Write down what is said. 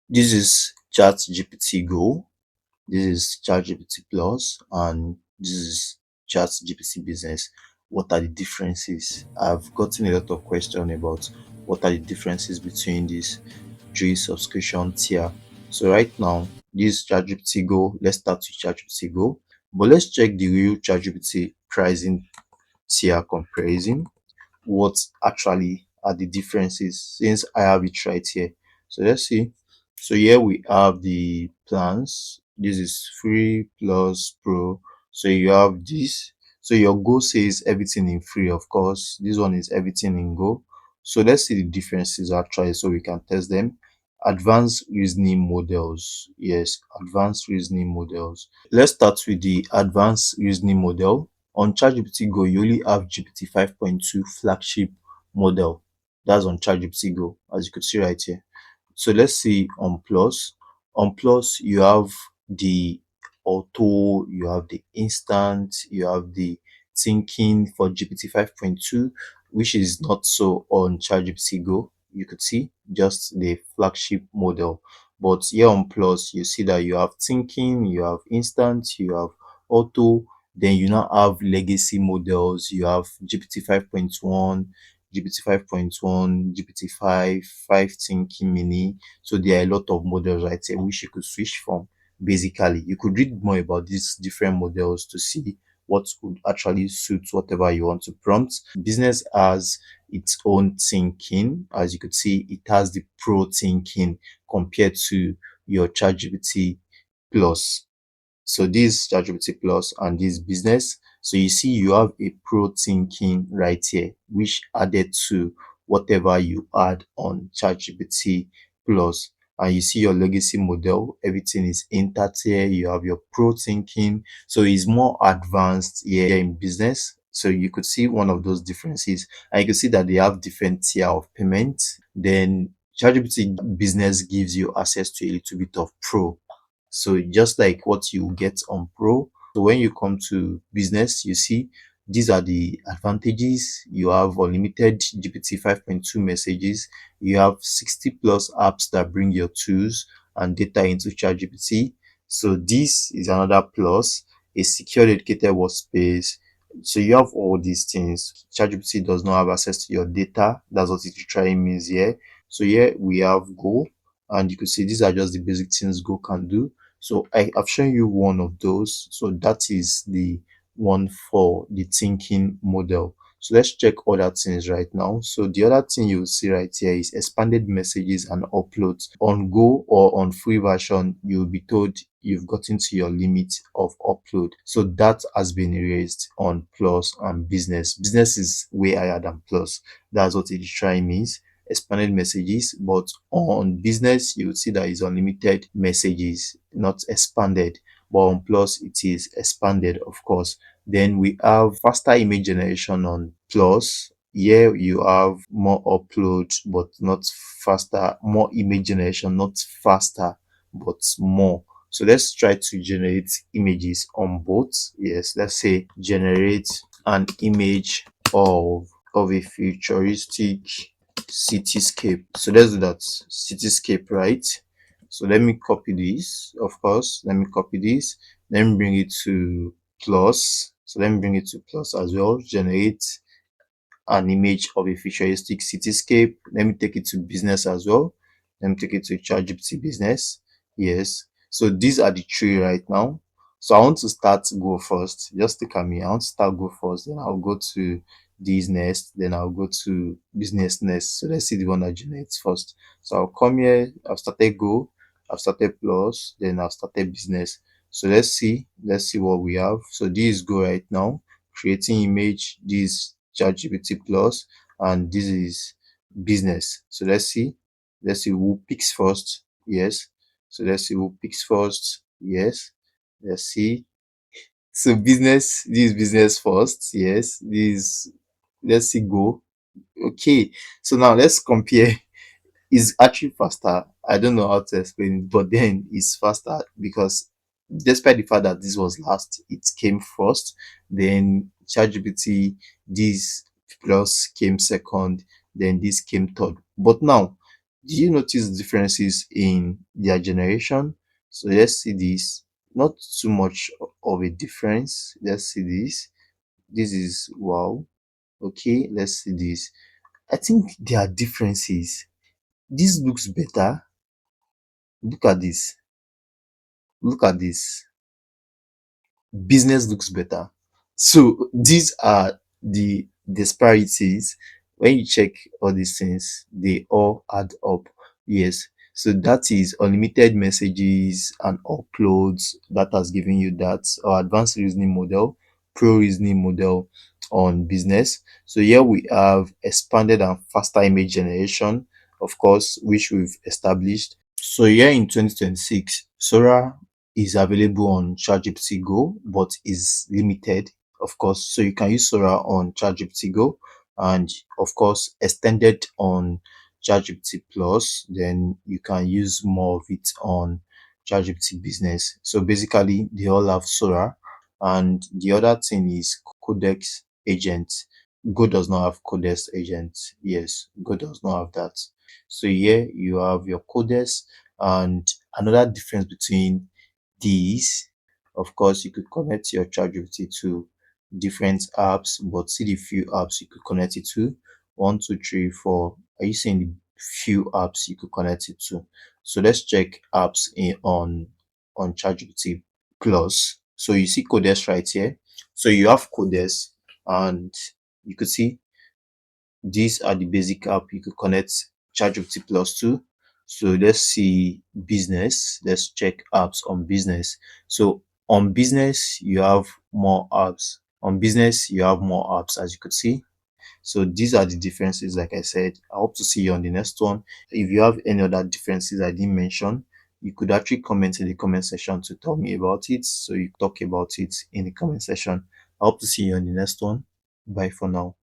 This is ChatGPT Go. This is ChatGPT Plus, and this is ChatGPT Business. What are the differences? I've gotten a lot of questions about what are the differences between these three subscription tier. So right now, this ChatGPT Go. Let's start with ChatGPT Go, but let's check the real ChatGPT pricing tier comparison. What actually are the differences since I have it right here. So let's see. So here we have the plans. This is free plus pro. So you have this. So your Go says everything in free, of course. This one is everything in Go. So let's see the differences actually so we can test them. Advanced reasoning models. Yes, advanced reasoning models. Let's start with the advanced reasoning model. On ChatGPT Go, you only have GPT 5.2 flagship model. That's on ChatGPT Go, as you could see right here. So let's see on Plus. On Plus, you have the auto, you have the instant, you have the thinking for GPT 5.2, which is not so on ChatGPT Go. You could see just the flagship model. But here on Plus, you see that you have thinking, you have instant, you have auto, then you now have legacy models. You have GPT 5.1, GPT 5.1, GPT 5, 5 Thinking Mini. So there are a lot of models right here which you could switch from. Basically, you could read more about these different models to see what would actually suit whatever you want to prompt. Business has its own thinking. As you could see, it has the pro thinking compared to your ChatGPT Plus. So this ChatGPT Plus and this business. So you see you have a pro thinking right here, which added to whatever you add on ChatGPT Plus. And you see your legacy model, everything is intact here. You have your pro thinking. So it's more advanced here in business. So you could see one of those differences. And you can see that they have different tier of payment. Then ChatGPT business gives you access to a little bit of pro, so just like what you get on Pro. So when you come to business, you see these are the advantages. You have unlimited GPT 5.2 messages. You have 60 plus apps that bring your tools and data into ChatGPT. So this is another plus. A secure dedicated workspace. So you have all these things. ChatGPT does not have access to your data. That's what it literally means here. So here we have Go, and you can see these are just the basic things Go can do. So I've shown you one of those. So that is the one for the thinking model. So let's check other things right now. So the other thing you see right here is expanded messages and uploads. On Go or on free version, you'll be told you've gotten to your limit of upload. So that has been erased on Plus and Business. Business is way higher than Plus. That's what it literally means, expanded messages. But on business, you would see that it's unlimited messages, not expanded. But on plus, it is expanded, of course. Then we have faster image generation on plus. Here you have more upload, but not faster, more image generation, not faster, but more. So let's try to generate images on both. Yes, let's say generate an image of a futuristic cityscape. So let's do that. Cityscape, right? So let me copy this, of course. Let me copy this. Let me bring it to plus. So let me bring it to plus as well. Generate an image of a futuristic cityscape. Let me take it to business as well. Let me take it to ChatGPT business. Yes. So these are the three right now. So I want to start Go first. Just look at me. I want to start Go first. Then I'll go to this next. Then I'll go to business next. So let's see the one that generates first. So I'll come here. I've started Go. I've started Plus. Then I've started business. So let's see. Let's see what we have. So this is Go right now. Creating image. This ChatGPT Plus, and this is business. So let's see. Let's see who picks first. Yes. So let's see who picks first. Yes. Let's see. So business, this is business first. Yes. This, let's see, Go. Okay. So now let's compare. It's actually faster. I don't know how to explain it, but then it's faster because despite the fact that this was last, it came first. Then ChatGPT, this plus came second, then this came third. But now Do you notice differences in their generation? So let's see this. Not too much of a difference. Let's see this. This is wow. Okay, let's see this. I think there are differences. This looks better. Look at this. Look at this. Business looks better. So these are the disparities. When you check all these things, they all add up. Yes. So that is unlimited messages and uploads that has given you that, or advanced reasoning model, pro reasoning model on business. So here we have expanded and faster image generation, of course, which we've established. So here in 2026, Sora is available on ChatGPT Go, but is limited, of course. So you can use Sora on ChatGPT Go, and of course, extended on ChatGPT Plus. Then you can use more of it on ChatGPT Business. So basically, they all have Sora, and the other thing is Codex Agent. Go does not have Codex Agent. Yes, Go does not have that. So here you have your Codex, and another difference between these, of course, you could connect your ChatGPT to different apps, but see the few apps you could connect it to. One, two, three, four. Are you seeing the few apps you could connect it to? So let's check apps on ChatGPT Plus. So you see Codex right here. So you have Codex, and you could see these are the basic app you could connect ChatGPT Plus to. So let's see business. Let's check apps on business. So on business, you have more apps. On business, you have more apps, as you could see. So these are the differences, like I said. I hope to see you on the next one. If you have any other differences I didn't mention, you could actually comment in the comment section to tell me about it. So you talk about it in the comment section. I hope to see you on the next one. Bye for now.